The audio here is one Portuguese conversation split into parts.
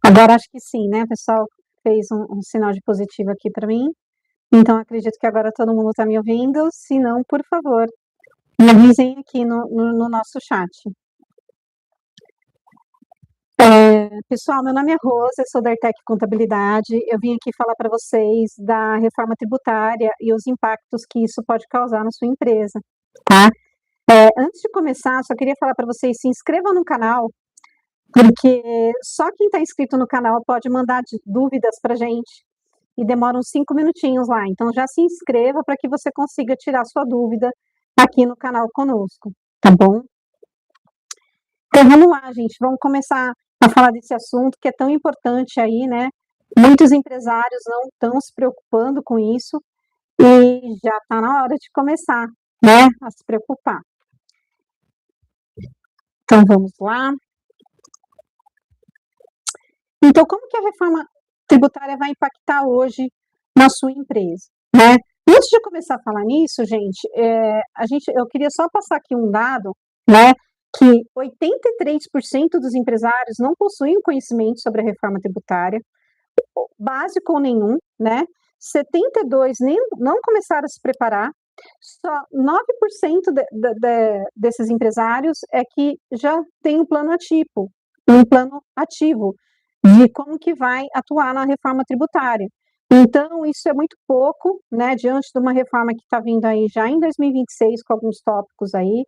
Agora acho que sim, né, o pessoal fez um sinal de positivo aqui para mim, então acredito que agora todo mundo está me ouvindo, se não, por favor, me avisem aqui no nosso chat. Pessoal, meu nome é Rosa, eu sou da Artec Contabilidade, eu vim aqui falar para vocês da reforma tributária e os impactos que isso pode causar na sua empresa, tá? Antes de começar, só queria falar para vocês, se inscrevam no canal, porque só quem está inscrito no canal pode mandar dúvidas para a gente, e demora uns 5 minutinhos lá, então já se inscreva para que você consiga tirar sua dúvida aqui no canal conosco, tá bom? Então vamos lá, gente, vamos começar a falar desse assunto que é tão importante aí, né? Muitos empresários não estão se preocupando com isso e já está na hora de começar, né, a se preocupar. Então vamos lá. Então, como que a reforma tributária vai impactar hoje na sua empresa, né? Antes de começar a falar nisso, gente, eu queria só passar aqui um dado, né, que 83% dos empresários não possuem conhecimento sobre a reforma tributária, básico ou nenhum, né? 72% não começaram a se preparar, só 9% desses empresários é que já tem um plano ativo de como que vai atuar na reforma tributária. Então, isso é muito pouco, né, diante de uma reforma que está vindo aí já em 2026, com alguns tópicos aí.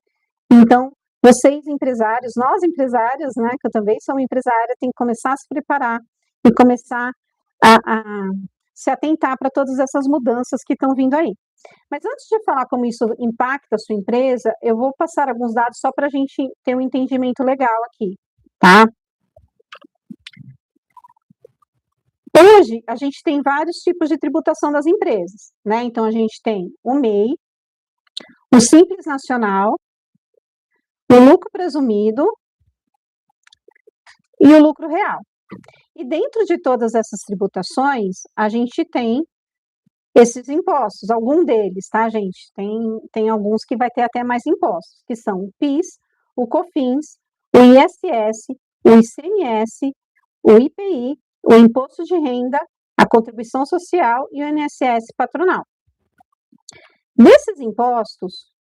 Então, vocês empresários, nós empresárias, né, que eu também sou uma empresária, tem que começar a se preparar e começar a se atentar para todas essas mudanças que estão vindo aí. Mas antes de falar como isso impacta a sua empresa, eu vou passar alguns dados só para a gente ter um entendimento legal aqui, tá? Hoje, a gente tem vários tipos de tributação das empresas, né? Então, a gente tem o MEI, o Simples Nacional, o lucro presumido e o lucro real. E dentro de todas essas tributações, a gente tem esses impostos, algum deles, tá, gente? Tem alguns que vai ter até mais impostos, que são o PIS, o COFINS, o ISS, o ICMS, o IPI, o Imposto de Renda, a Contribuição Social e o INSS patronal. Desses impostos,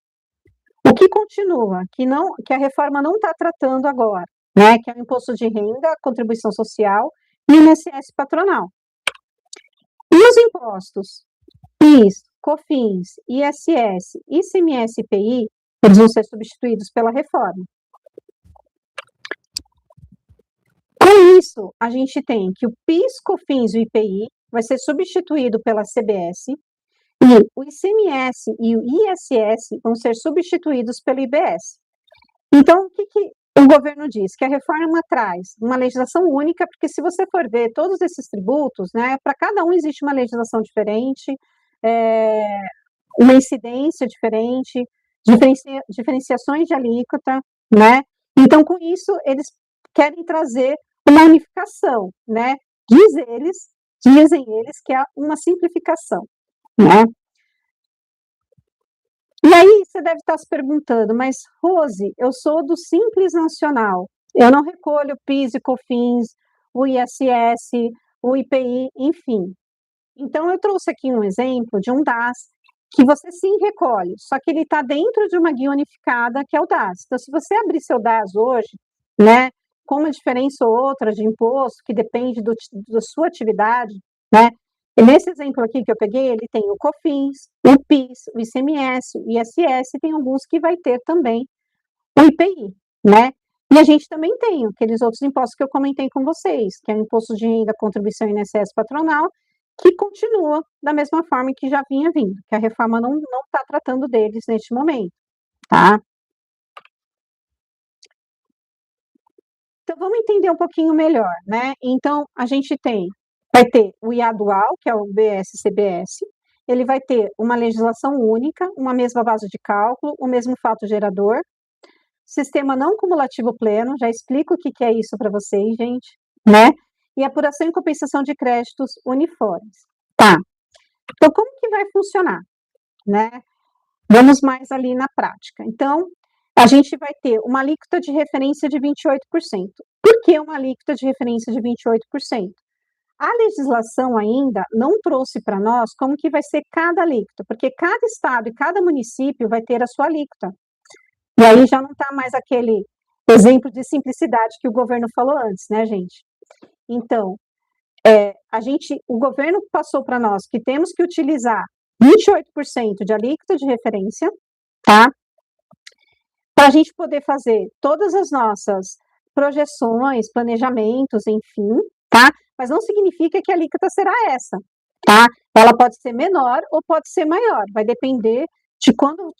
o que continua, que a reforma não está tratando agora, né, que é o Imposto de Renda, a Contribuição Social e o INSS patronal. E os impostos PIS, COFINS, ISS, ICMS e IPI, eles vão ser substituídos pela reforma. Com isso, a gente tem que o PIS, COFINS e o IPI vai ser substituído pela CBS e o ICMS e o ISS vão ser substituídos pelo IBS. Então, o que o governo diz? Que a reforma traz uma legislação única, porque se você for ver todos esses tributos, né, para cada um existe uma legislação diferente, uma incidência diferente, diferenciações de alíquota, né? Então, com isso, eles querem trazer uma unificação, né? Dizem eles que é uma simplificação, né? E aí, você deve estar se perguntando, mas, Rose, eu sou do Simples Nacional, eu não recolho PIS e COFINS, o ISS, o IPI, enfim. Então, eu trouxe aqui um exemplo de um DAS que você sim recolhe, só que ele está dentro de uma guia unificada, que é o DAS. Então, se você abrir seu DAS hoje, né, com uma diferença ou outra de imposto, que depende da sua atividade, né, e nesse exemplo aqui que eu peguei, ele tem o COFINS, o PIS, o ICMS, o ISS, e tem alguns que vai ter também o IPI, né? E a gente também tem aqueles outros impostos que eu comentei com vocês, que é o Imposto de Renda, Contribuição INSS patronal, que continua da mesma forma que já vinha vindo, que a reforma não está tratando deles neste momento, tá? Então, vamos entender um pouquinho melhor, né? Então, a gente vai ter o IA dual, que é o BS-CBS, ele vai ter uma legislação única, uma mesma base de cálculo, o mesmo fato gerador, sistema não cumulativo pleno, já explico o que é isso para vocês, gente, né? E apuração e compensação de créditos uniformes. Tá. Então, como que vai funcionar, né? Vamos mais ali na prática. Então, a gente vai ter uma alíquota de referência de 28%. Por que uma alíquota de referência de 28%? A legislação ainda não trouxe para nós como que vai ser cada alíquota, porque cada estado e cada município vai ter a sua alíquota. E aí já não está mais aquele exemplo de simplicidade que o governo falou antes, né, gente? Então, o governo passou para nós que temos que utilizar 28% de alíquota de referência, tá? Para a gente poder fazer todas as nossas projeções, planejamentos, enfim, tá? Mas não significa que a alíquota será essa, tá? Ela pode ser menor ou pode ser maior, vai depender de quando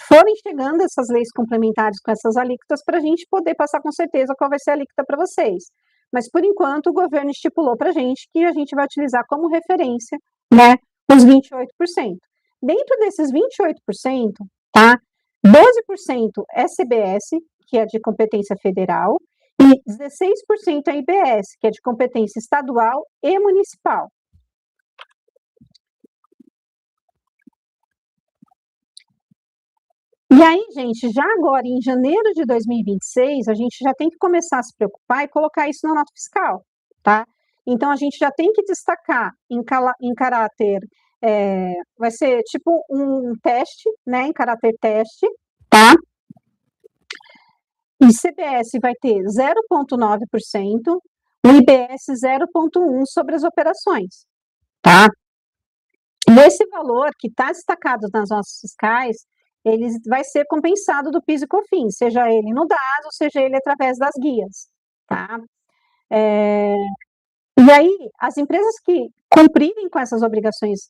forem chegando essas leis complementares com essas alíquotas para a gente poder passar com certeza qual vai ser a alíquota para vocês. Mas, por enquanto, o governo estipulou para a gente que a gente vai utilizar como referência, né, os 28%. Dentro desses 28%, tá, 12% é CBS, que é de competência federal, e 16% é IBS, que é de competência estadual e municipal. E aí, gente, já agora, em janeiro de 2026, a gente já tem que começar a se preocupar e colocar isso na nota fiscal, tá? Então, a gente já tem que destacar em caráter, vai ser tipo um teste, né, em caráter teste, tá? E CBS vai ter 0,9%, o IBS 0,1% sobre as operações, tá? E esse valor que está destacado nas notas fiscais, ele vai ser compensado do PIS e COFINS, seja ele no DAS, ou seja ele através das guias, tá? E aí, as empresas que cumprirem com essas obrigações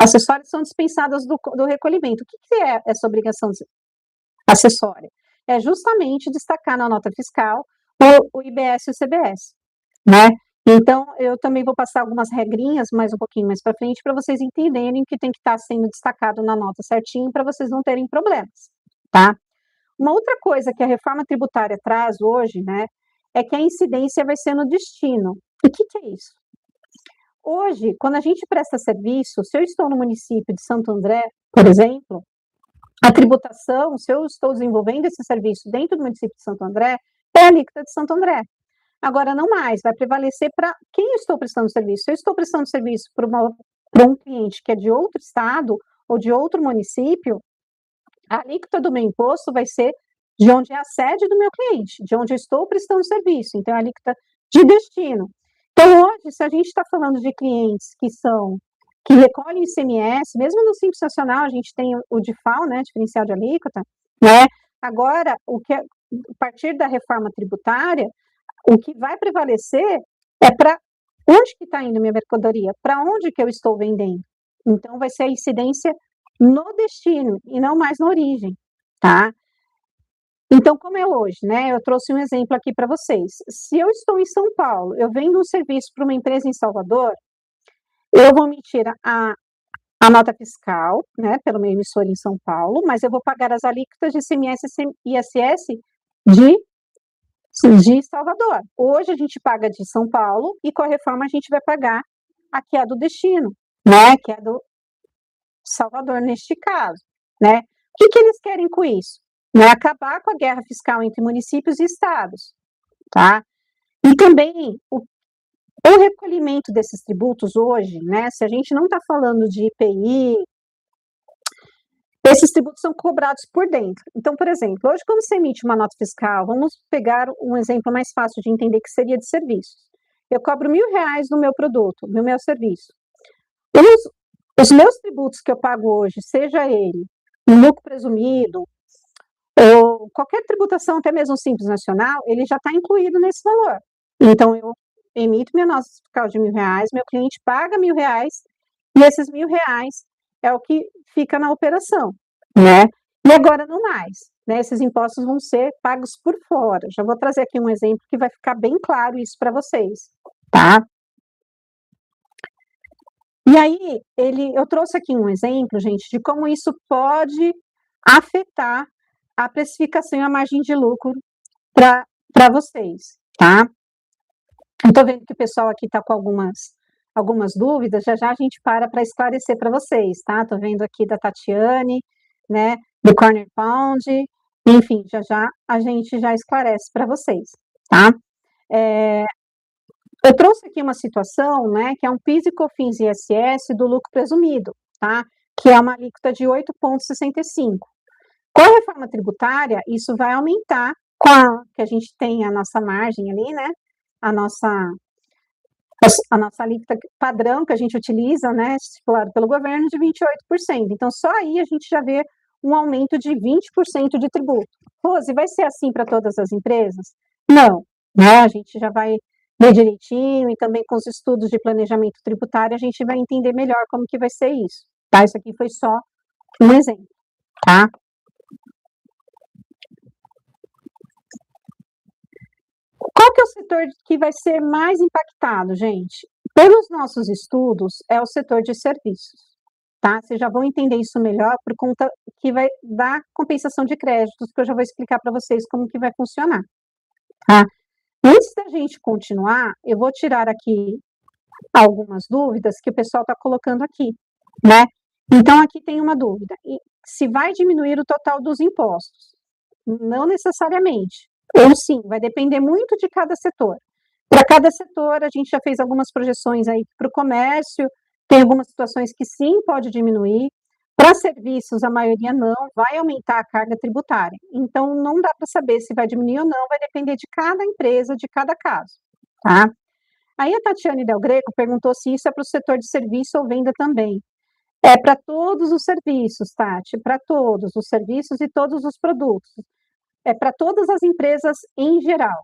acessórias são dispensadas do recolhimento. O que é essa obrigação acessória? É justamente destacar na nota fiscal o IBS e o CBS, né? Então, eu também vou passar algumas regrinhas um pouquinho mais para frente para vocês entenderem o que tem que estar sendo destacado na nota certinho para vocês não terem problemas, tá? Uma outra coisa que a reforma tributária traz hoje, né, é que a incidência vai ser no destino. E o que é isso? Hoje, quando a gente presta serviço, se eu estou no município de Santo André, por exemplo, a tributação, se eu estou desenvolvendo esse serviço dentro do município de Santo André, é a alíquota de Santo André. Agora, não mais, vai prevalecer para quem eu estou prestando serviço. Se eu estou prestando serviço para um cliente que é de outro estado ou de outro município, a alíquota do meu imposto vai ser de onde é a sede do meu cliente, de onde eu estou prestando serviço. Então, a alíquota de destino. Então, hoje, se a gente está falando de clientes que recolhem ICMS, mesmo no Simples Nacional, a gente tem o DIFAL, né, diferencial de alíquota, né? Agora, a partir da reforma tributária, o que vai prevalecer é para onde que está indo minha mercadoria, para onde que eu estou vendendo. Então, vai ser a incidência no destino e não mais na origem, tá? Então, como é hoje, né? Eu trouxe um exemplo aqui para vocês. Se eu estou em São Paulo, eu vendo um serviço para uma empresa em Salvador, eu vou emitir a nota fiscal, né, pelo meu emissor em São Paulo, mas eu vou pagar as alíquotas de ICMS e ISS de Salvador. Hoje a gente paga de São Paulo e com a reforma a gente vai pagar aqui a do destino, né, que é do Salvador neste caso, né? O que eles querem com isso? Né, acabar com a guerra fiscal entre municípios e estados, tá? E também o recolhimento desses tributos hoje, né, se a gente não está falando de IPI, esses tributos são cobrados por dentro. Então, por exemplo, hoje quando você emite uma nota fiscal, vamos pegar um exemplo mais fácil de entender que seria de serviços. Eu cobro R$1.000 no meu produto, no meu serviço. Os meus tributos que eu pago hoje, seja ele um lucro presumido, ou qualquer tributação, até mesmo Simples Nacional, ele já está incluído nesse valor. Então, eu emito minha nota fiscal de R$1.000, meu cliente paga R$1.000, e esses R$1.000 é o que fica na operação, né? E agora não mais, né? Esses impostos vão ser pagos por fora. Já vou trazer aqui um exemplo que vai ficar bem claro isso para vocês, tá? E aí, eu trouxe aqui um exemplo, gente, de como isso pode afetar a precificação e a margem de lucro para vocês, tá? Eu estou vendo que o pessoal aqui está com algumas dúvidas, já a gente para esclarecer para vocês, tá? Estou vendo aqui da Tatiane, né, do Corner Pound, Enfim, já a gente já esclarece para vocês, tá? Eu trouxe aqui uma situação, né, que é um PIS e COFINS e ISS do lucro presumido, tá? Que é uma alíquota de 8,65. Com a reforma tributária, isso vai aumentar, que a gente tem a nossa margem ali, né? A nossa alíquota padrão que a gente utiliza, né, estipulado pelo governo, de 28%. Então, só aí a gente já vê um aumento de 20% de tributo. Rose, vai ser assim para todas as empresas? Não, né? A gente já vai ver direitinho e também com os estudos de planejamento tributário a gente vai entender melhor como que vai ser isso, tá? Isso aqui foi só um exemplo, tá? Qual que é o setor que vai ser mais impactado, gente? Pelos nossos estudos, é o setor de serviços, tá? Vocês já vão entender isso melhor por conta que vai dar compensação de créditos, que eu já vou explicar para vocês como que vai funcionar, tá? Antes da gente continuar, eu vou tirar aqui algumas dúvidas que o pessoal está colocando aqui, né? Então, aqui tem uma dúvida: se vai diminuir o total dos impostos? Não necessariamente. Ou sim, vai depender muito de cada setor. Para cada setor, a gente já fez algumas projeções aí para o comércio, tem algumas situações que sim, pode diminuir. Para serviços, a maioria não, vai aumentar a carga tributária. Então, não dá para saber se vai diminuir ou não, vai depender de cada empresa, de cada caso, tá? Aí a Tatiane Del Greco perguntou se isso é para o setor de serviço ou venda também. É para todos os serviços, Tati, para todos os serviços e todos os produtos. É para todas as empresas em geral,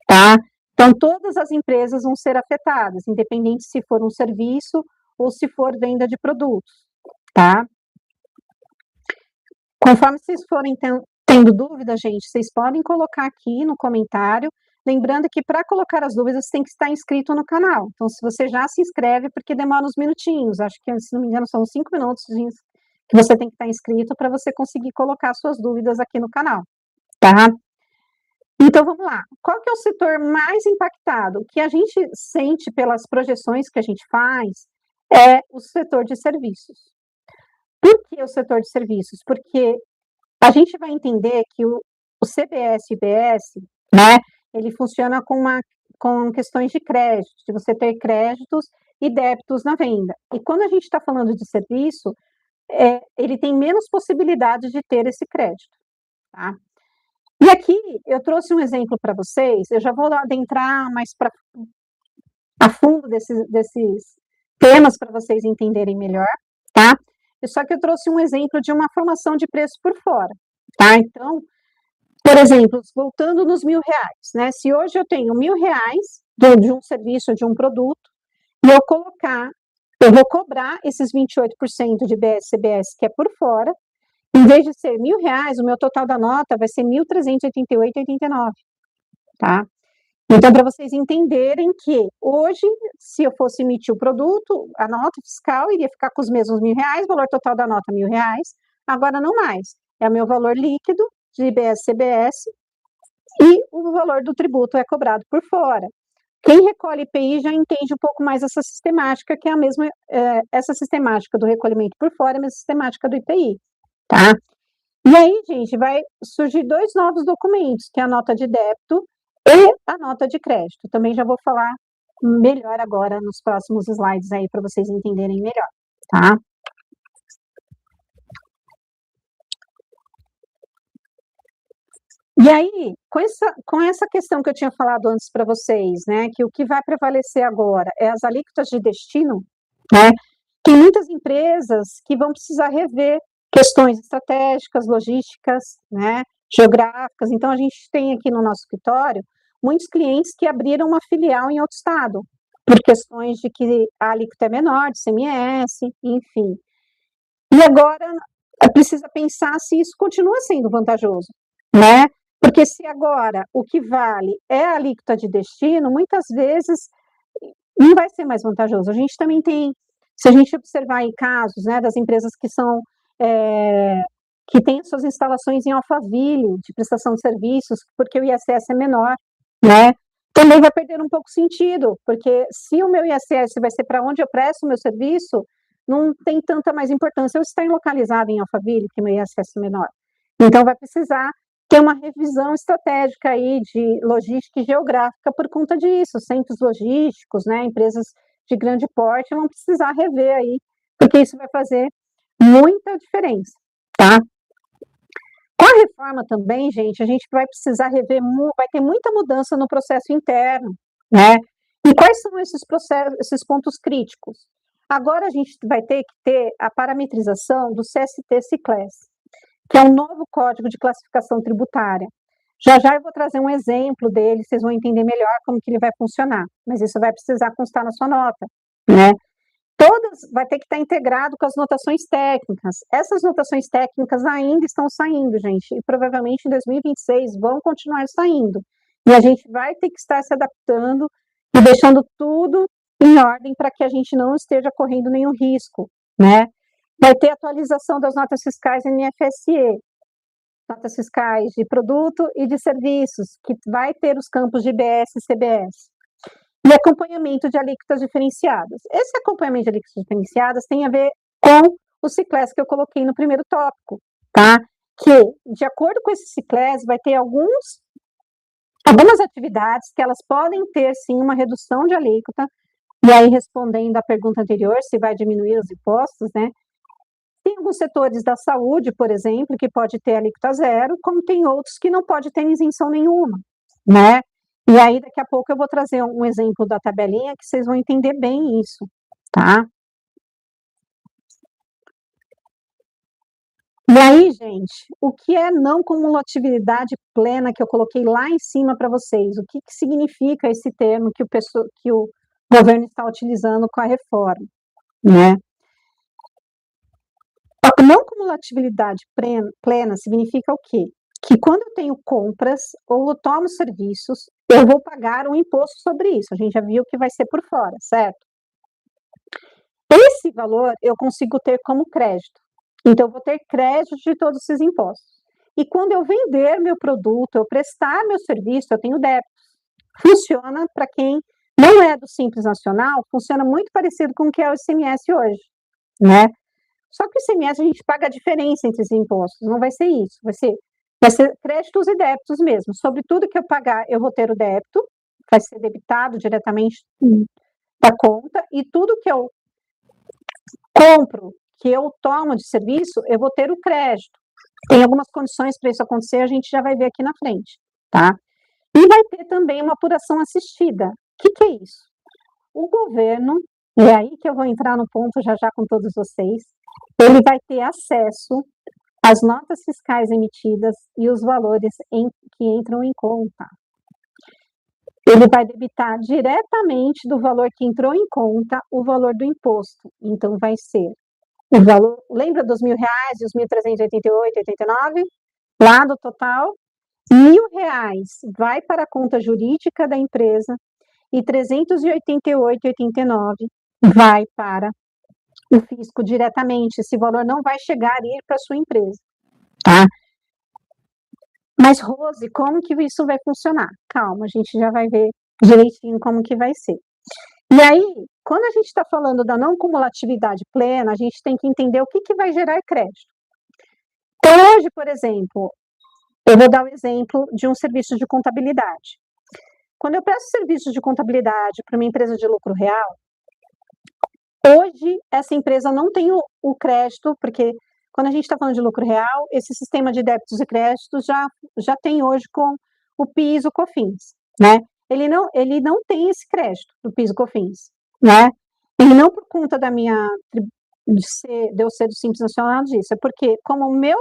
tá? Então, todas as empresas vão ser afetadas, independente se for um serviço ou se for venda de produtos, tá? Conforme vocês forem tendo dúvida, gente, vocês podem colocar aqui no comentário, lembrando que para colocar as dúvidas tem que estar inscrito no canal. Então, se você já se inscreve, porque demora uns minutinhos, acho que, se não me engano, são 5 minutos que você tem que estar inscrito para você conseguir colocar suas dúvidas aqui no canal, tá? Então, vamos lá. Qual que é o setor mais impactado? O que a gente sente pelas projeções que a gente faz é o setor de serviços. Por que o setor de serviços? Porque a gente vai entender que o CBS e IBS, né, ele funciona com questões de crédito, de você ter créditos e débitos na venda. E quando a gente está falando de serviço, ele tem menos possibilidade de ter esse crédito, tá? E aqui eu trouxe um exemplo para vocês, eu já vou adentrar mais a fundo desses temas para vocês entenderem melhor, tá? Só que eu trouxe um exemplo de uma formação de preço por fora, tá? Então, por exemplo, voltando nos R$1.000, né? Se hoje eu tenho R$1.000 de um serviço, de um produto, e eu vou cobrar esses 28% de IBS, CBS, que é por fora, em vez de ser R$1.000, o meu total da nota vai ser R$1.388,89, tá? Então, para vocês entenderem que hoje, se eu fosse emitir o produto, a nota fiscal iria ficar com os mesmos R$1.000, o valor total da nota R$1.000, agora não mais. É o meu valor líquido de IBS, CBS, e o valor do tributo é cobrado por fora. Quem recolhe IPI já entende um pouco mais essa sistemática, que é a mesma, essa sistemática do recolhimento por fora, é a mesma sistemática do IPI, tá? E aí, gente, vai surgir dois novos documentos, que é a nota de débito e a nota de crédito. Também já vou falar melhor agora nos próximos slides aí, para vocês entenderem melhor, tá? E aí, com essa questão que eu tinha falado antes para vocês, né, que o que vai prevalecer agora é as alíquotas de destino, né, tem muitas empresas que vão precisar rever questões estratégicas, logísticas, né, geográficas. Então, a gente tem aqui no nosso escritório muitos clientes que abriram uma filial em outro estado, por questões de que a alíquota é menor, de CMS, enfim. E agora precisa pensar se isso continua sendo vantajoso, né? Porque se agora o que vale é a alíquota de destino, muitas vezes não vai ser mais vantajoso. A gente também tem, se a gente observar aí casos, né, das empresas que têm suas instalações em Alphaville, de prestação de serviços, porque o ISS é menor, né? Também vai perder um pouco sentido, porque se o meu ISS vai ser para onde eu presto o meu serviço, não tem tanta mais importância eu estar localizado em Alphaville, que meu ISS é menor. Então, vai precisar ter uma revisão estratégica aí de logística e geográfica por conta disso, centros logísticos, né, empresas de grande porte vão precisar rever aí, porque isso vai fazer muita diferença, tá? Com a reforma também, gente, a gente vai precisar rever, vai ter muita mudança no processo interno, né? E quais são esses processos, esses pontos críticos? Agora a gente vai ter que ter a parametrização do CST-CICLES, que é um novo código de classificação tributária. Já já eu vou trazer um exemplo dele, vocês vão entender melhor como que ele vai funcionar, mas isso vai precisar constar na sua nota, né? Todas vai ter que estar integrado com as notações técnicas. Essas notações técnicas ainda estão saindo, gente, e provavelmente em 2026 vão continuar saindo. E a gente vai ter que estar se adaptando e deixando tudo em ordem para que a gente não esteja correndo nenhum risco, né? Vai ter atualização das notas fiscais NFSE, notas fiscais de produto e de serviços, que vai ter os campos de IBS e CBS. E acompanhamento de alíquotas diferenciadas. Esse acompanhamento de alíquotas diferenciadas tem a ver com o CICLES que eu coloquei no primeiro tópico, tá? Que, de acordo com esse CICLES, vai ter algumas atividades que elas podem ter, sim, uma redução de alíquota, e aí, respondendo à pergunta anterior, se vai diminuir os impostos, né? Tem alguns setores da saúde, por exemplo, que pode ter alíquota zero, como tem outros que não pode ter isenção nenhuma, né? E aí, daqui a pouco, eu vou trazer um exemplo da tabelinha que vocês vão entender bem isso, tá? E aí, gente, o que é não cumulatividade plena que eu coloquei lá em cima para vocês? O que significa esse termo que o governo está utilizando com a reforma, né? A não cumulatividade plena significa o quê? Que quando eu tenho compras ou eu tomo serviços, eu vou pagar um imposto sobre isso. A gente já viu que vai ser por fora, certo? Esse valor eu consigo ter como crédito. Então, eu vou ter crédito de todos esses impostos. E quando eu vender meu produto, eu prestar meu serviço, eu tenho débitos. Funciona para quem não é do Simples Nacional, funciona muito parecido com o que é o ICMS hoje, né? Só que o ICMS a gente paga a diferença entre os impostos, não vai ser isso, vai ser créditos e débitos mesmo. Sobre tudo que eu pagar, eu vou ter o débito, vai ser debitado diretamente da conta, e tudo que eu compro, que eu tomo de serviço, eu vou ter o crédito. Tem algumas condições para isso acontecer, a gente já vai ver aqui na frente, tá? E vai ter também uma apuração assistida. O que é isso? O governo, é aí que eu vou entrar no ponto já já com todos vocês, ele vai ter acesso às notas fiscais emitidas e os valores que entram em conta. Ele vai debitar diretamente do valor que entrou em conta o valor do imposto. Então, vai ser o valor, lembra dos R$1.000 e os 1.388,89? Lá do total, R$1.000 vai para a conta jurídica da empresa e 388,89 vai para o fisco diretamente. Esse valor não vai chegar a ir para a sua empresa, tá? Mas, Rose, como que isso vai funcionar? Calma, a gente já vai ver direitinho como que vai ser. E aí, quando a gente está falando da não cumulatividade plena, a gente tem que entender o que vai gerar crédito. Então, hoje, por exemplo, eu vou dar o exemplo de um serviço de contabilidade. Quando eu presto serviço de contabilidade para uma empresa de lucro real, hoje essa empresa não tem o crédito, porque quando a gente está falando de lucro real, esse sistema de débitos e créditos já tem hoje com o PIS e o COFINS, né? Ele não tem esse crédito do PIS e COFINS, né? E não por conta da de eu ser do Simples Nacional disso, é porque como minha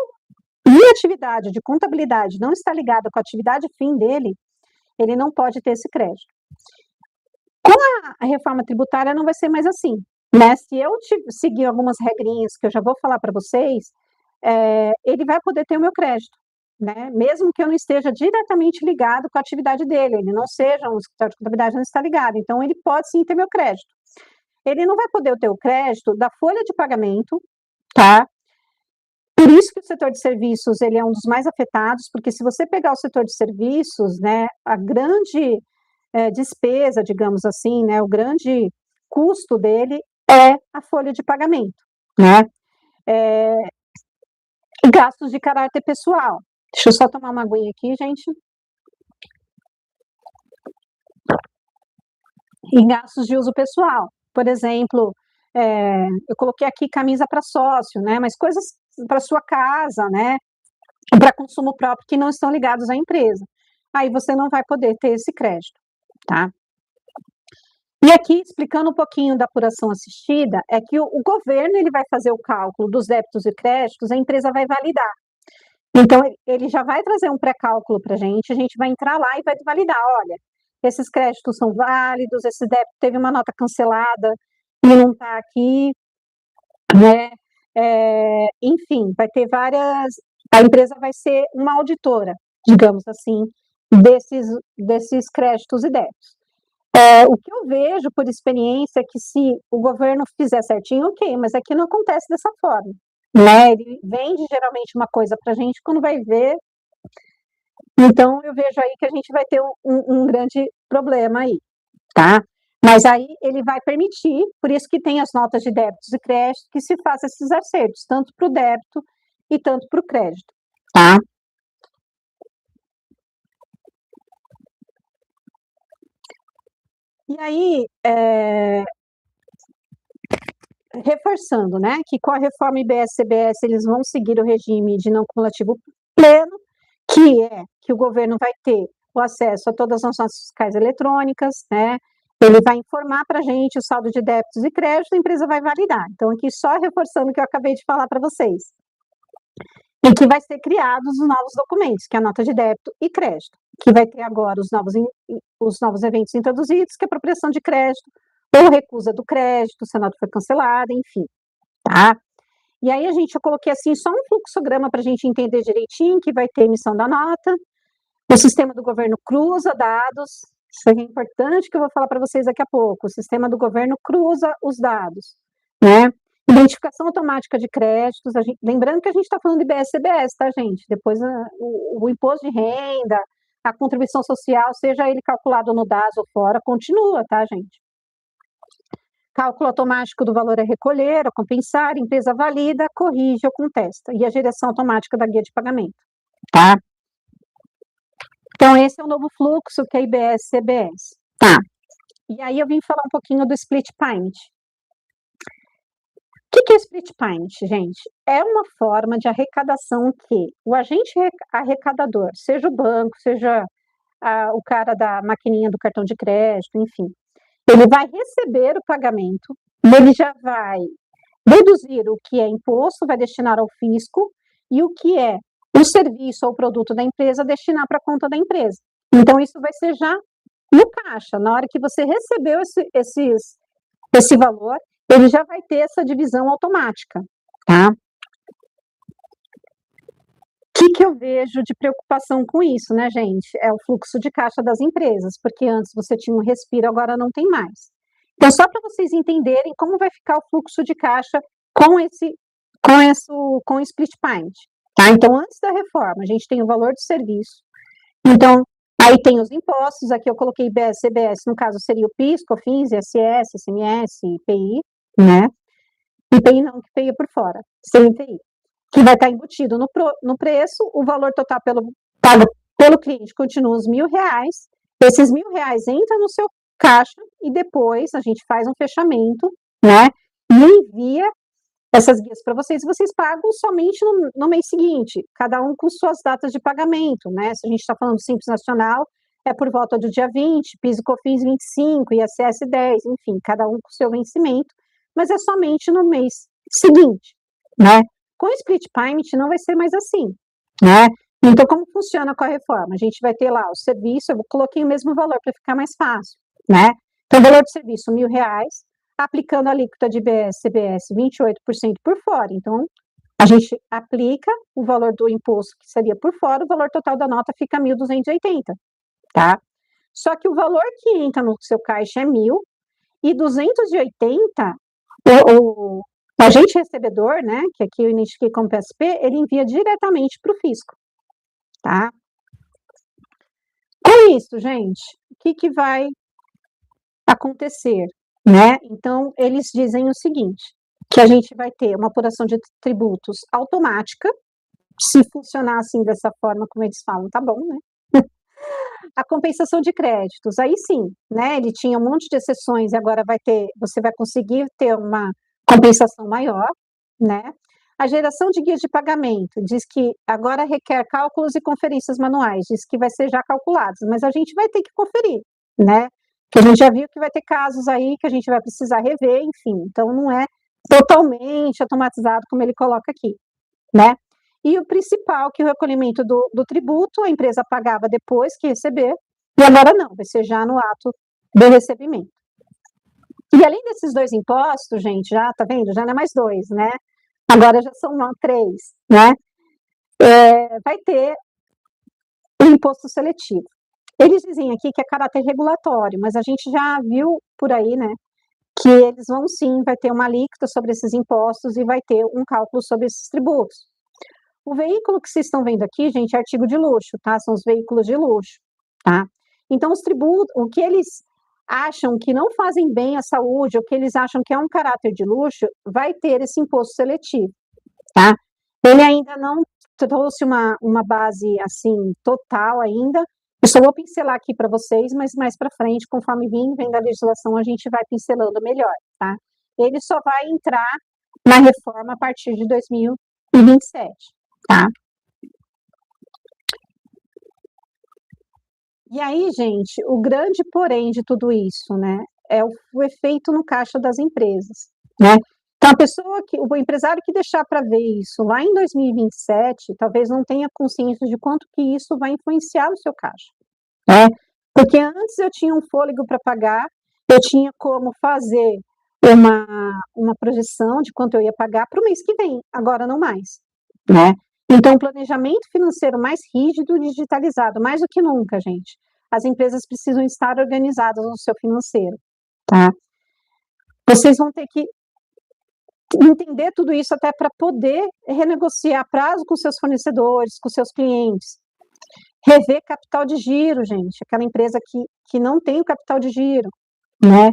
atividade de contabilidade não está ligada com a atividade fim dele, ele não pode ter esse crédito. Com a reforma tributária não vai ser mais assim, né? Se eu seguir algumas regrinhas que eu já vou falar para vocês, ele vai poder ter o meu crédito, né? Mesmo que eu não esteja diretamente ligado com a atividade dele, ele não seja um escritório de contabilidade, não está ligado, então ele pode sim ter meu crédito. Ele não vai poder ter o crédito da folha de pagamento, tá? Por isso que o setor de serviços, ele é um dos mais afetados, porque se você pegar o setor de serviços, né, a grande despesa, digamos assim, né, o grande custo dele é a folha de pagamento, né? Gastos de caráter pessoal. Deixa eu só tomar uma aguinha aqui, gente. E gastos de uso pessoal. Por exemplo, eu coloquei aqui camisa para sócio, né? Mas coisas para sua casa, né? Para consumo próprio que não estão ligados à empresa. Aí você não vai poder ter esse crédito, tá? E aqui, explicando um pouquinho da apuração assistida, é que o governo ele vai fazer o cálculo dos débitos e créditos, a empresa vai validar. Então, ele já vai trazer um pré-cálculo para a gente vai entrar lá e vai validar, olha, esses créditos são válidos, esse débito teve uma nota cancelada e não está aqui, né? Enfim, vai ter várias. A empresa vai ser uma auditora, digamos assim, desses créditos e débitos. O que eu vejo por experiência é que se o governo fizer certinho, ok, mas aqui não acontece dessa forma, né? Ele vende geralmente uma coisa para a gente, quando vai ver. Então, eu vejo aí que a gente vai ter um grande problema aí, tá? Mas aí ele vai permitir, por isso que tem as notas de débitos e créditos, que se faça esses acertos, tanto para o débito e tanto para o crédito, tá? E aí, reforçando, né, que com a reforma IBS-CBS eles vão seguir o regime de não cumulativo pleno, que é que o governo vai ter o acesso a todas as notas fiscais eletrônicas, né, ele vai informar para a gente o saldo de débitos e créditos, a empresa vai validar. Então, aqui só reforçando o que eu acabei de falar para vocês. E que vai ser criados os novos documentos, que é a nota de débito e crédito, que vai ter agora os novos eventos introduzidos, que é a apropriação de crédito, ou recusa do crédito, se a nota foi cancelada, enfim, tá? E aí eu coloquei assim só um fluxograma para a gente entender direitinho, que vai ter emissão da nota, o sistema do governo cruza dados, isso é importante que eu vou falar para vocês daqui a pouco, o sistema do governo cruza os dados, né? Identificação automática de créditos, lembrando que a gente está falando de IBS-CBS, tá, gente? Depois o imposto de renda, a contribuição social, seja ele calculado no DAS ou fora, continua, tá, gente? Cálculo automático do valor a recolher, a compensar, empresa valida, corrige ou contesta. E a geração automática da guia de pagamento, tá? Então, esse é o novo fluxo que é IBS-CBS. Tá. E aí eu vim falar um pouquinho do split payment. O que é split payment, gente? É uma forma de arrecadação que o agente arrecadador, seja o banco, seja o cara da maquininha do cartão de crédito, enfim, ele vai receber o pagamento, ele já vai deduzir o que é imposto, vai destinar ao fisco, e o que é o serviço ou produto da empresa, destinar para a conta da empresa. Então, isso vai ser já no caixa, na hora que você recebeu esse valor, ele já vai ter essa divisão automática, tá? O que eu vejo de preocupação com isso, né, gente? É o fluxo de caixa das empresas, porque antes você tinha um respiro, agora não tem mais. Então, só para vocês entenderem como vai ficar o fluxo de caixa com o split payment, tá? Então, antes da reforma, a gente tem o valor do serviço. Então, aí tem os impostos, aqui eu coloquei IBS, CBS, no caso seria o PIS, COFINS, ISS, ICMS, IPI, né? IPI não, que IPI é por fora, sem IPI, que vai estar embutido no preço, o valor total pago pelo cliente continua os R$1.000, esses R$1.000 entram no seu caixa e depois a gente faz um fechamento, né, e envia essas guias para vocês, e vocês pagam somente no mês seguinte, cada um com suas datas de pagamento, né, se a gente está falando do Simples Nacional, é por volta do dia 20, PIS e COFINS 25, ISS 10, enfim, cada um com seu vencimento, mas é somente no mês seguinte, né. Com o split payment não vai ser mais assim, né? Então, como funciona com a reforma? A gente vai ter lá o serviço, eu coloquei o mesmo valor para ficar mais fácil, né? Então, o valor do serviço, R$1.000, aplicando a alíquota de IBS, CBS, 28% por fora. Então, a gente aplica o valor do imposto que seria por fora, o valor total da nota fica 1.280, tá? Só que o valor que entra no seu caixa é 1.000 e 280, o agente recebedor, né, que aqui eu identifiquei como PSP, ele envia diretamente para o fisco, tá? Com isso, gente, o que vai acontecer, né? Então, eles dizem o seguinte, que a gente vai ter uma apuração de tributos automática, se funcionar assim dessa forma como eles falam, tá bom, né? A compensação de créditos, aí sim, né, ele tinha um monte de exceções e agora você vai conseguir ter uma compensação maior, né. A geração de guias de pagamento, diz que agora requer cálculos e conferências manuais, diz que vai ser já calculados, mas a gente vai ter que conferir, né, que a gente já viu que vai ter casos aí que a gente vai precisar rever, enfim, então não é totalmente automatizado como ele coloca aqui, né. E o principal, que o recolhimento do tributo, a empresa pagava depois que receber, e agora não, vai ser já no ato do recebimento. E além desses 2 impostos, gente, já tá vendo? Já não é mais 2, né? Agora já são 3, né? Vai ter o imposto seletivo. Eles dizem aqui que é caráter regulatório, mas a gente já viu por aí, né, que eles vão sim, vai ter uma alíquota sobre esses impostos e vai ter um cálculo sobre esses tributos. O veículo que vocês estão vendo aqui, gente, é artigo de luxo, tá? São os veículos de luxo, tá? Então, os tributos, o que eles acham que não fazem bem à saúde, o que eles acham que é um caráter de luxo, vai ter esse imposto seletivo, tá? Ele ainda não trouxe uma base, assim, total ainda, eu só vou pincelar aqui para vocês, mas mais para frente, conforme vem da legislação, a gente vai pincelando melhor, tá? Ele só vai entrar na reforma a partir de 2027, tá? E aí, gente, o grande porém de tudo isso, né, é o efeito no caixa das empresas, né. Então a pessoa o empresário que deixar para ver isso lá em 2027, talvez não tenha consciência de quanto que isso vai influenciar no seu caixa, né. Porque antes eu tinha um fôlego para pagar, eu tinha como fazer uma projeção de quanto eu ia pagar para o mês que vem, agora não mais, né. Então, planejamento financeiro mais rígido, digitalizado, mais do que nunca, gente. As empresas precisam estar organizadas no seu financeiro, tá? Vocês vão ter que entender tudo isso até para poder renegociar prazo com seus fornecedores, com seus clientes. Rever capital de giro, gente, aquela empresa que não tem o capital de giro, né?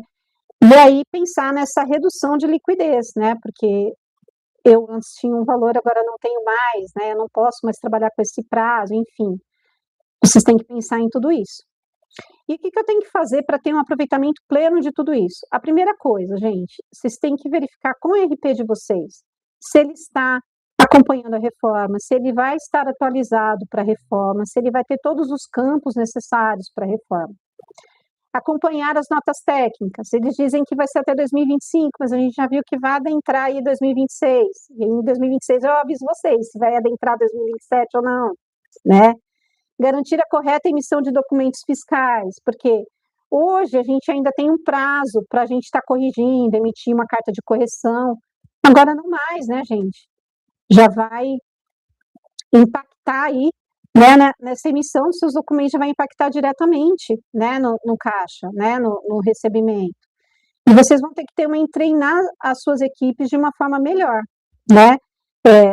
E aí pensar nessa redução de liquidez, né? Porque eu antes tinha um valor, agora não tenho mais, né? Eu não posso mais trabalhar com esse prazo, enfim. Vocês têm que pensar em tudo isso. E o que eu tenho que fazer para ter um aproveitamento pleno de tudo isso? A primeira coisa, gente, vocês têm que verificar com o RP de vocês se ele está acompanhando a reforma, se ele vai estar atualizado para a reforma, se ele vai ter todos os campos necessários para a reforma. Acompanhar as notas técnicas, eles dizem que vai ser até 2025, mas a gente já viu que vai adentrar aí 2026, e em 2026 eu aviso vocês se vai adentrar 2027 ou não, né? Garantir a correta emissão de documentos fiscais, porque hoje a gente ainda tem um prazo para a gente estar corrigindo, emitir uma carta de correção, agora não mais, né, gente? Já vai impactar aí, né, nessa emissão dos seus documentos, já vai impactar diretamente, né, no caixa, né, no recebimento. E vocês vão ter que treinar as suas equipes de uma forma melhor, né?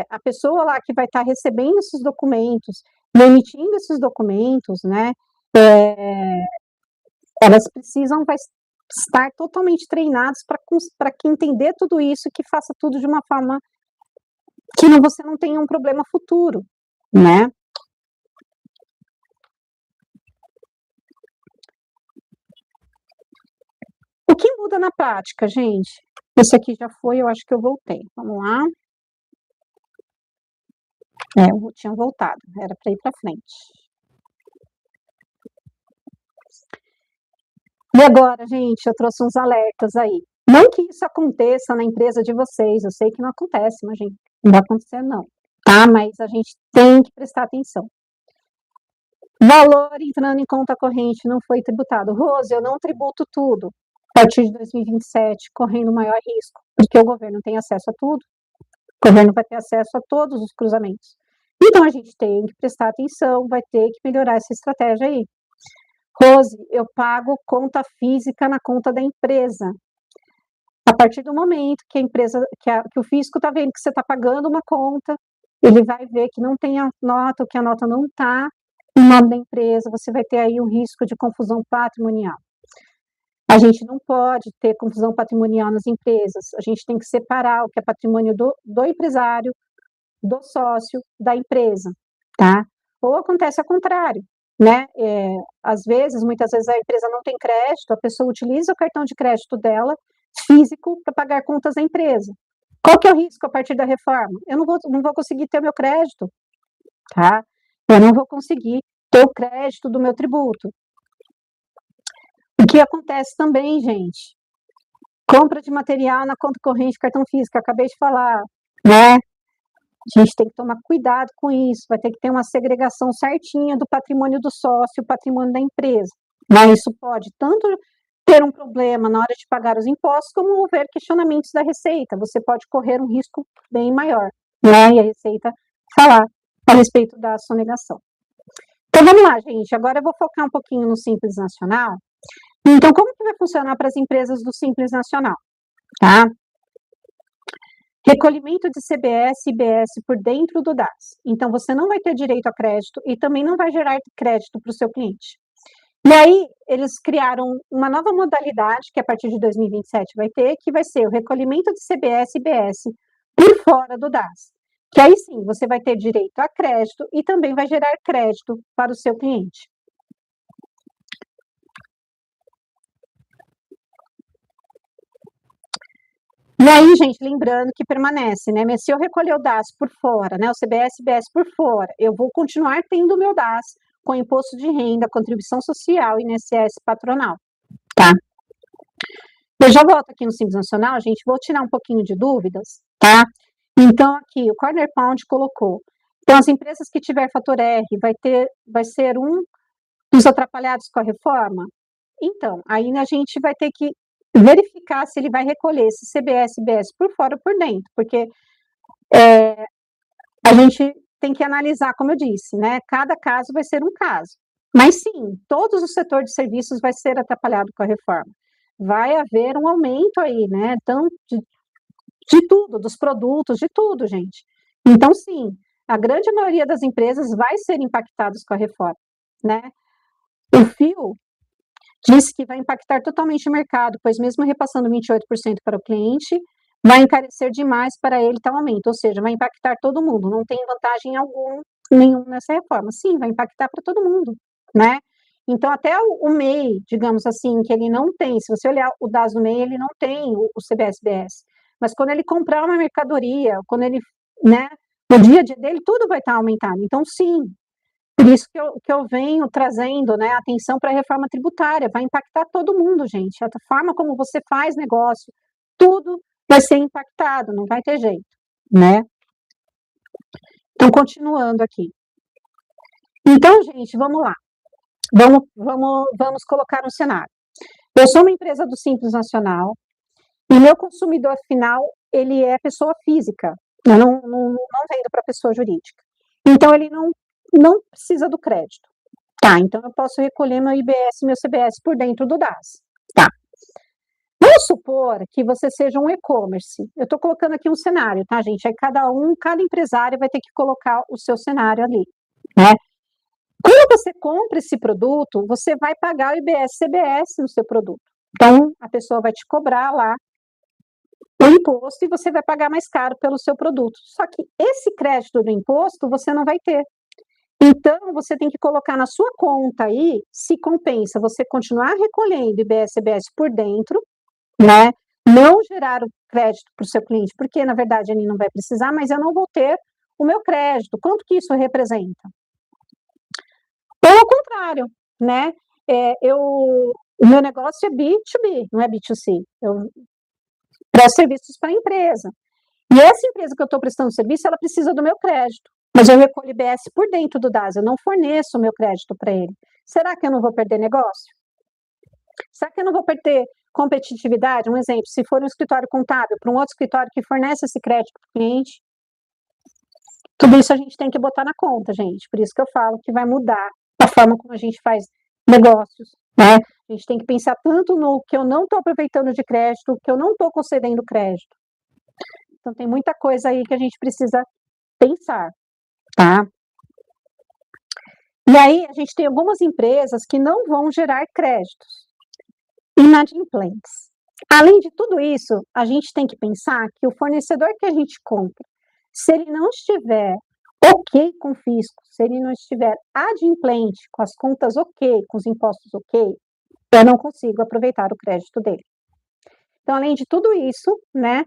A pessoa lá que vai estar recebendo esses documentos e emitindo esses documentos, né? Elas precisam estar totalmente treinadas para que entender tudo isso e que faça tudo de uma forma que você não tenha um problema futuro, né? O que muda na prática, gente? Esse aqui já foi, eu acho que eu voltei. Vamos lá. Eu tinha voltado, era para ir para frente. E agora, gente, eu trouxe uns alertas aí. Não que isso aconteça na empresa de vocês, eu sei que não acontece, mas, gente, não vai acontecer não, tá? Mas a gente tem que prestar atenção. Valor entrando em conta corrente não foi tributado. Rose, eu não tributo tudo a partir de 2027, correndo maior risco, porque o governo tem acesso a tudo, o governo vai ter acesso a todos os cruzamentos. Então, a gente tem que prestar atenção, vai ter que melhorar essa estratégia aí. Rose, eu pago conta física na conta da empresa. A partir do momento que a empresa, que o fisco está vendo que você está pagando uma conta, ele vai ver que não tem a nota, ou que a nota não está em nome da empresa, você vai ter aí um risco de confusão patrimonial. A gente não pode ter confusão patrimonial nas empresas, a gente tem que separar o que é patrimônio do empresário do sócio da empresa, tá? Ou acontece ao contrário, né? Às vezes, muitas vezes a empresa não tem crédito, a pessoa utiliza o cartão de crédito dela físico para pagar contas da empresa. Qual que é o risco a partir da reforma? Eu não vou conseguir ter o meu crédito, tá? Eu não vou conseguir ter o crédito do meu tributo. O que acontece também, gente? Compra de material na conta corrente, cartão físico, acabei de falar, né? A gente tem que tomar cuidado com isso, vai ter que ter uma segregação certinha do patrimônio do sócio, o patrimônio da empresa. Mas isso pode tanto ter um problema na hora de pagar os impostos, como haver questionamentos da Receita. Você pode correr um risco bem maior, né? E a Receita falar a respeito da sonegação. Então, vamos lá, gente. Agora eu vou focar um pouquinho no Simples Nacional. Então, como que vai funcionar para as empresas do Simples Nacional? Tá? Recolhimento de CBS e IBS por dentro do DAS. Então, você não vai ter direito a crédito e também não vai gerar crédito para o seu cliente. E aí, eles criaram uma nova modalidade, que a partir de 2027 vai ter, que vai ser o recolhimento de CBS e IBS por fora do DAS. Que aí sim, você vai ter direito a crédito e também vai gerar crédito para o seu cliente. E aí, gente, lembrando que permanece, né? Mas se eu recolher o DAS por fora, né? O CBS e IBS por fora, eu vou continuar tendo o meu DAS com imposto de renda, contribuição social e INSS patronal, tá? Eu já volto aqui no Simples Nacional, gente, vou tirar um pouquinho de dúvidas, tá? Então, aqui, o Corner Pound colocou. Então, as empresas que tiver fator R vai ser um dos atrapalhados com a reforma? Então, aí a gente vai ter que verificar se ele vai recolher esse CBS e IBS por fora ou por dentro, porque a gente tem que analisar, como eu disse, né? Cada caso vai ser um caso. Mas sim, todo o setor de serviços vai ser atrapalhado com a reforma. Vai haver um aumento aí, né? Tanto de tudo, dos produtos, de tudo, gente. Então, sim, a grande maioria das empresas vai ser impactadas com a reforma, né? O FIO disse que vai impactar totalmente o mercado, pois mesmo repassando 28% para o cliente, vai encarecer demais para ele tal aumento, ou seja, vai impactar todo mundo, não tem vantagem nenhum nessa reforma. Sim, vai impactar para todo mundo, né? Então, até o MEI, digamos assim, que ele não tem, se você olhar o DAS do MEI, ele não tem o CBS-BS, mas quando ele comprar uma mercadoria, quando ele, né, no dia a dia dele, tudo vai estar aumentado. Então, sim, por isso que eu venho trazendo, né, atenção para a reforma tributária, vai impactar todo mundo, gente. A forma como você faz negócio, tudo vai ser impactado, não vai ter jeito, né? Então, continuando aqui. Então, gente, vamos lá. Vamos colocar um cenário. Eu sou uma empresa do Simples Nacional e meu consumidor final, ele é pessoa física, eu não vendo para pessoa jurídica. Então, ele não precisa do crédito. Tá, então eu posso recolher meu IBS e meu CBS por dentro do DAS. Tá. Vamos supor que você seja um e-commerce. Eu estou colocando aqui um cenário, tá, gente? Aí cada empresário vai ter que colocar o seu cenário ali, né? Quando você compra esse produto, você vai pagar o IBS e CBS no seu produto. Então, a pessoa vai te cobrar lá o imposto e você vai pagar mais caro pelo seu produto. Só que esse crédito do imposto você não vai ter. Então, você tem que colocar na sua conta aí se compensa você continuar recolhendo IBS e CBS por dentro, né? Não gerar o crédito para o seu cliente, porque na verdade ele não vai precisar, mas eu não vou ter o meu crédito. Quanto que isso representa? Ou ao contrário, né? O meu negócio é B2B, não é B2C. Eu presto serviços para a empresa. E essa empresa que eu estou prestando serviço, ela precisa do meu crédito. Mas eu recolho IBS por dentro do DAS, eu não forneço o meu crédito para ele. Será que eu não vou perder negócio? Será que eu não vou perder competitividade? Um exemplo, se for um escritório contábil para um outro escritório que fornece esse crédito para o cliente, tudo isso a gente tem que botar na conta, gente. Por isso que eu falo que vai mudar a forma como a gente faz negócios, né? A gente tem que pensar tanto no que eu não estou aproveitando de crédito, que eu não estou concedendo crédito. Então, tem muita coisa aí que a gente precisa pensar, tá? E aí, a gente tem algumas empresas que não vão gerar créditos inadimplentes. Além de tudo isso, a gente tem que pensar que o fornecedor que a gente compra Se ele não estiver ok com o fisco, se ele não estiver adimplente, com as contas ok, com os impostos ok, eu não consigo aproveitar o crédito dele. Então, além de tudo isso, né,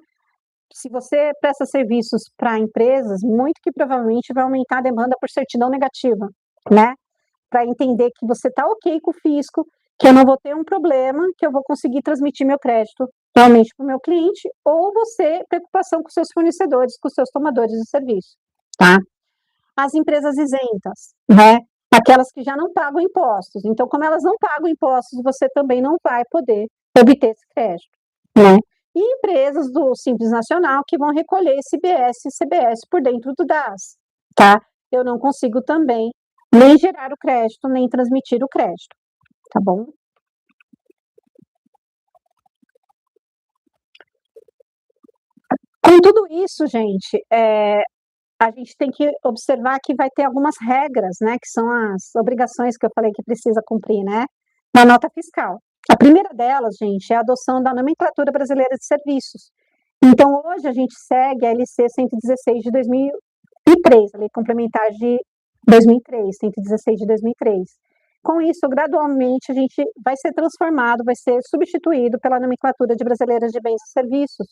se você presta serviços para empresas, muito que provavelmente vai aumentar a demanda por certidão negativa, né, para entender que você está ok com o fisco, que eu não vou ter um problema, que eu vou conseguir transmitir meu crédito realmente para o meu cliente, ou você, preocupação com seus fornecedores, com seus tomadores de serviço, tá? As empresas isentas, né? Aquelas que já não pagam impostos. Então, como elas não pagam impostos, você também não vai poder obter esse crédito, né? E empresas do Simples Nacional que vão recolher esse IBS e CBS por dentro do DAS, tá? Eu não consigo também nem gerar o crédito, nem transmitir o crédito, tá bom? Com tudo isso, gente, a gente tem que observar que vai ter algumas regras, né, que são as obrigações que eu falei que precisa cumprir, né, na nota fiscal. A primeira delas, gente, é a adoção da nomenclatura brasileira de serviços. Então, hoje a gente segue a LC 116 de 2003, a Lei Complementar de 2003, 116 de 2003. Com isso, gradualmente, a gente vai ser transformado, vai ser substituído pela nomenclatura de brasileiras de bens e serviços,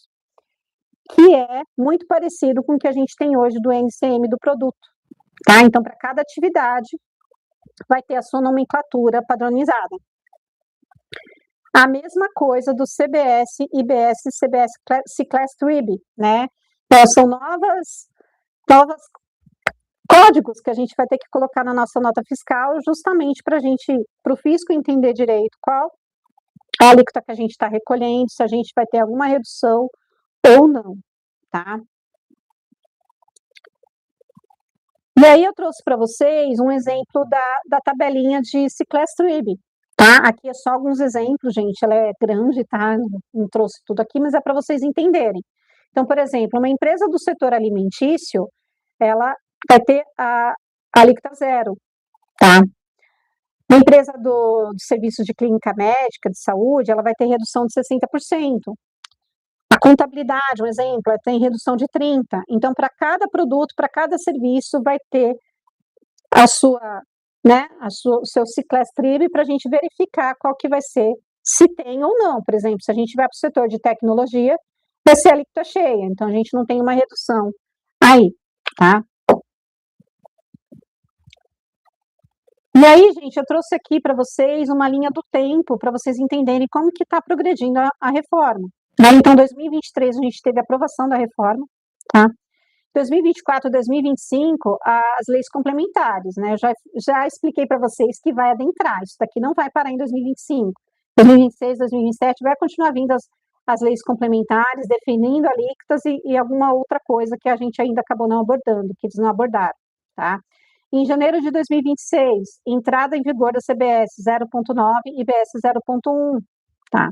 que é muito parecido com o que a gente tem hoje do NCM do produto, tá? Então, para cada atividade, vai ter a sua nomenclatura padronizada. A mesma coisa do CBS, IBS, CBS, C-Class TRIB, né? Então, são novos códigos que a gente vai ter que colocar na nossa nota fiscal, justamente para o fisco entender direito qual a alíquota que a gente está recolhendo, se a gente vai ter alguma redução ou não, tá? E aí eu trouxe para vocês um exemplo da tabelinha de C-Class TRIB, tá? Aqui é só alguns exemplos, gente, ela é grande, tá? Não trouxe tudo aqui, mas é para vocês entenderem. Então, por exemplo, uma empresa do setor alimentício, ela vai ter a alíquota zero, tá? Uma empresa do serviço de clínica médica, de saúde, ela vai ter redução de 60%. A contabilidade, um exemplo, tem redução de 30%. Então, para cada produto, para cada serviço, vai ter a sua, né, o seu C-Class TRIB para a gente verificar qual que vai ser, se tem ou não. Por exemplo, se a gente vai para o setor de tecnologia, vai ser a alíquota cheia. Então, a gente não tem uma redução aí, tá? E aí, gente, eu trouxe aqui para vocês uma linha do tempo, para vocês entenderem como que está progredindo a reforma. Então, em 2023, a gente teve a aprovação da reforma, tá? 2024, 2025, as leis complementares, né? Eu já expliquei para vocês que vai adentrar, isso daqui não vai parar em 2025. 2026, 2027, vai continuar vindo as leis complementares, definindo alíquotas e alguma outra coisa que a gente ainda acabou não abordando, que eles não abordaram, tá? Em janeiro de 2026, entrada em vigor da CBS 0.9 e IBS 0.1, tá?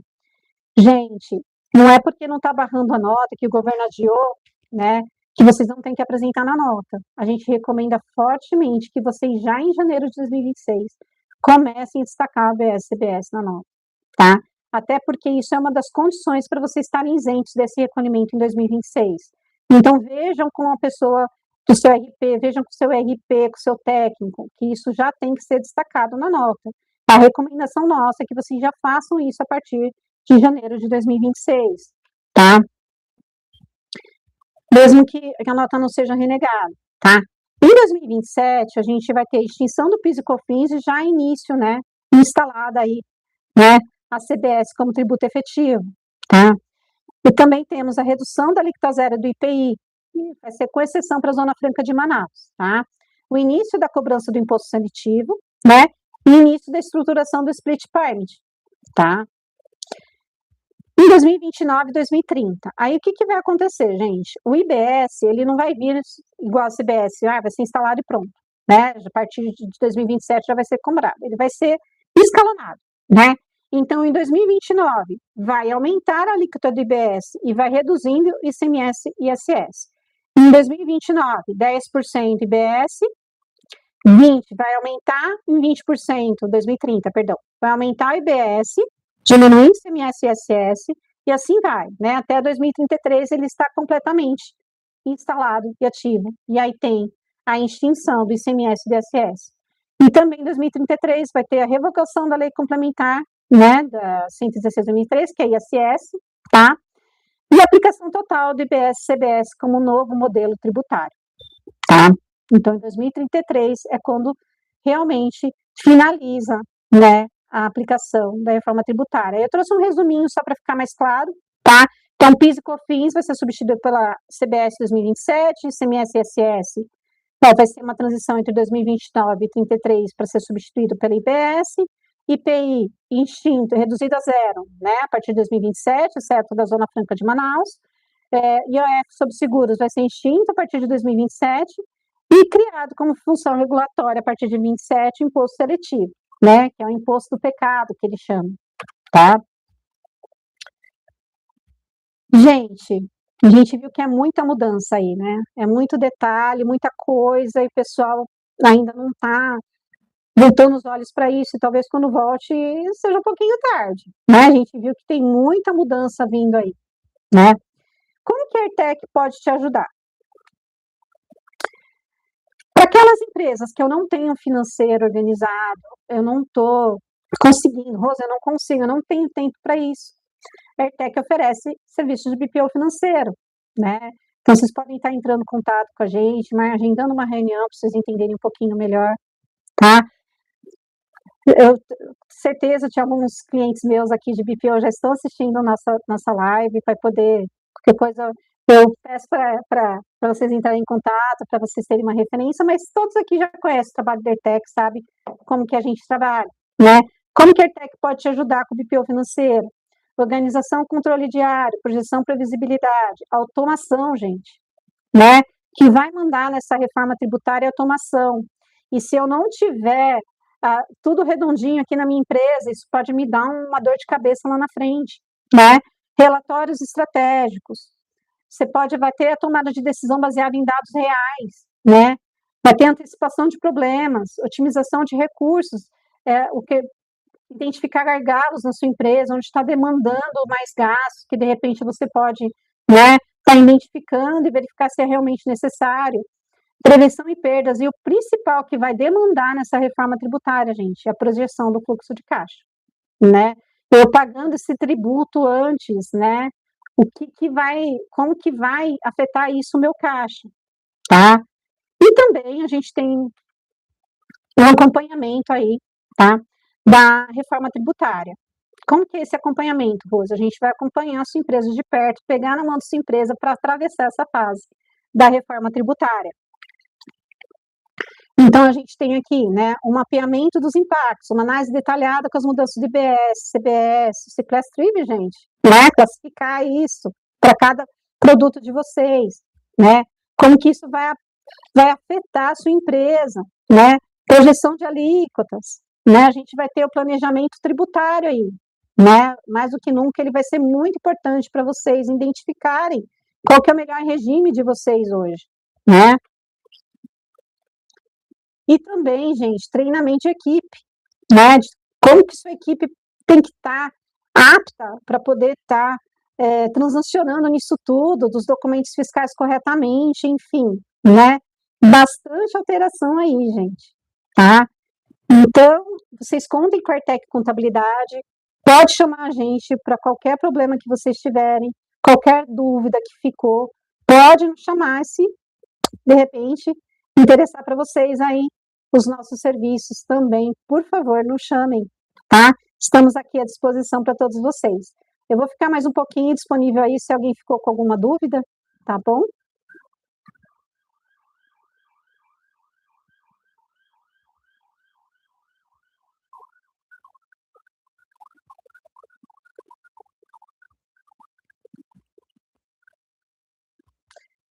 Gente, não é porque não está barrando a nota que o governo adiou, né, que vocês não têm que apresentar na nota. A gente recomenda fortemente que vocês já em janeiro de 2026 comecem a destacar a ABS e CBS na nota, tá? Até porque isso é uma das condições para vocês estarem isentos desse recolhimento em 2026. Então, vejam com a pessoa do seu RP, vejam com o seu RP, com o seu técnico, que isso já tem que ser destacado na nota. A recomendação nossa é que vocês já façam isso a partir de janeiro de 2026, tá? Mesmo que a nota não seja renegada, tá? Em 2027, a gente vai ter extinção do PIS e COFINS e já início, né, instalada aí, né, a CBS como tributo efetivo, tá? E também temos a redução da alíquota zero do IPI, que vai ser com exceção para a Zona Franca de Manaus, tá? O início da cobrança do imposto seletivo, né, e início da estruturação do split permit, tá? Em 2029 e 2030. Aí o que vai acontecer, gente? O IBS, ele não vai vir igual ao CBS, vai ser instalado e pronto, né? A partir de 2027 já vai ser cobrado. Ele vai ser escalonado, né? Então, em 2029, vai aumentar a alíquota do IBS e vai reduzindo ICMS e ISS. Em 2029, 10% IBS, 20% vai aumentar em 20%, 2030, perdão, vai aumentar o IBS, diminuindo ICMS e ISS, e assim vai, né? Até 2033 ele está completamente instalado e ativo. E aí tem a extinção do ICMS e do ISS. E também em 2033 vai ter a revogação da lei complementar, né, da 116/2003, que é ISS, tá? E a aplicação total do IBS e CBS como novo modelo tributário, tá? Então, em 2033 é quando realmente finaliza, né, a aplicação da reforma tributária. Eu trouxe um resuminho só para ficar mais claro, tá? Então, PIS e COFINS vai ser substituído pela CBS 2027, ICMS e ISS vai ser uma transição entre 2029 e 2033 para ser substituído pela IBS, IPI extinto, reduzido a zero, né, a partir de 2027, exceto da Zona Franca de Manaus, IOF sobre seguros vai ser extinto a partir de 2027 e criado como função regulatória a partir de 27 imposto seletivo, né, que é o imposto do pecado que ele chama, tá? Gente, a gente viu que é muita mudança aí, né? É muito detalhe, muita coisa, e o pessoal ainda não está voltando os olhos para isso, e talvez quando volte seja um pouquinho tarde, né? A gente viu que tem muita mudança vindo aí, né? Como que a Airtech pode te ajudar? Para aquelas empresas que eu não tenho financeiro organizado, eu não estou conseguindo, Rosa, eu não consigo, eu não tenho tempo para isso. A Airtech oferece serviços de BPO financeiro, né? Então, vocês podem estar entrando em contato com a gente, agendando uma reunião para vocês entenderem um pouquinho melhor, tá? Eu certeza que alguns clientes meus aqui de BPO já estão assistindo nossa live, para poder, qualquer coisa, eu peço para vocês entrarem em contato, para vocês terem uma referência, mas todos aqui já conhecem o trabalho da Airtech, sabe como que a gente trabalha, né? Como que a Airtech pode te ajudar com o BPO financeiro? Organização, controle diário, projeção, previsibilidade, automação, gente, né? Que vai mandar nessa reforma tributária automação. E se eu não tiver tudo redondinho aqui na minha empresa, isso pode me dar uma dor de cabeça lá na frente, né? Relatórios estratégicos. Vai ter a tomada de decisão baseada em dados reais, né? Vai ter antecipação de problemas, otimização de recursos, identificar gargalos na sua empresa, onde está demandando mais gastos, que de repente você pode, né, estar identificando e verificar se é realmente necessário. Prevenção e perdas, e o principal que vai demandar nessa reforma tributária, gente, é a projeção do fluxo de caixa, né? Eu pagando esse tributo antes, né? Como que vai afetar isso o meu caixa, tá? E também a gente tem um acompanhamento aí, tá? Da reforma tributária. Como que é esse acompanhamento, Rosa? A gente vai acompanhar a sua empresa de perto, pegar na mão da sua empresa para atravessar essa fase da reforma tributária. Então, a gente tem aqui, né, um mapeamento dos impactos, uma análise detalhada com as mudanças de IBS, CBS, Class Trib, gente, né, classificar isso para cada produto de vocês, né, como que isso vai afetar a sua empresa, né, projeção de alíquotas, né, a gente vai ter o planejamento tributário aí, né, mais do que nunca ele vai ser muito importante para vocês identificarem qual que é o melhor regime de vocês hoje, né. E também, gente, treinamento de equipe, né, de como que sua equipe tem que estar apta para poder estar transacionando nisso tudo, dos documentos fiscais corretamente, enfim, né, bastante alteração aí, gente, tá? Então, vocês contem com a Airtech Contabilidade, pode chamar a gente para qualquer problema que vocês tiverem, qualquer dúvida que ficou, pode nos chamar se, de repente, interessar para vocês aí os nossos serviços também, por favor, nos chamem, tá? Estamos aqui à disposição para todos vocês. Eu vou ficar mais um pouquinho disponível aí se alguém ficou com alguma dúvida, tá bom?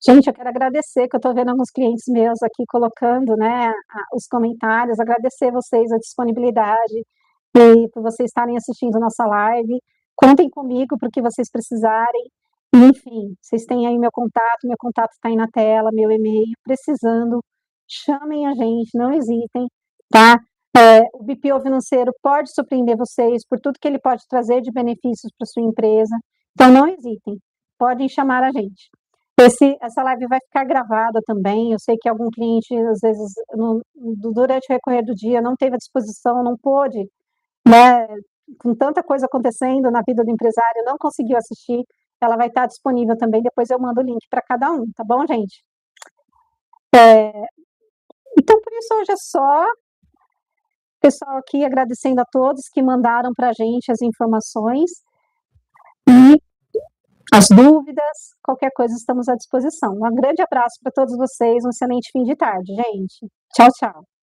Gente, eu quero agradecer, que eu estou vendo alguns clientes meus aqui colocando, né, os comentários, agradecer vocês a disponibilidade e por vocês estarem assistindo nossa live. Contem comigo para o que vocês precisarem. Enfim, vocês têm aí meu contato está aí na tela, meu e-mail, precisando, chamem a gente, não hesitem, tá? O BPO financeiro pode surpreender vocês por tudo que ele pode trazer de benefícios para sua empresa, então não hesitem, podem chamar a gente. Essa live vai ficar gravada também. Eu sei que algum cliente, às vezes, durante o recorrer do dia, não teve a disposição, não pôde, né, com tanta coisa acontecendo na vida do empresário, não conseguiu assistir. Ela vai estar disponível também. Depois eu mando o link para cada um, tá bom, gente? Então, por isso, hoje é só. Pessoal aqui agradecendo a todos que mandaram para a gente as informações e as dúvidas, qualquer coisa estamos à disposição. Um grande abraço para todos vocês, um excelente fim de tarde, gente. Tchau, tchau.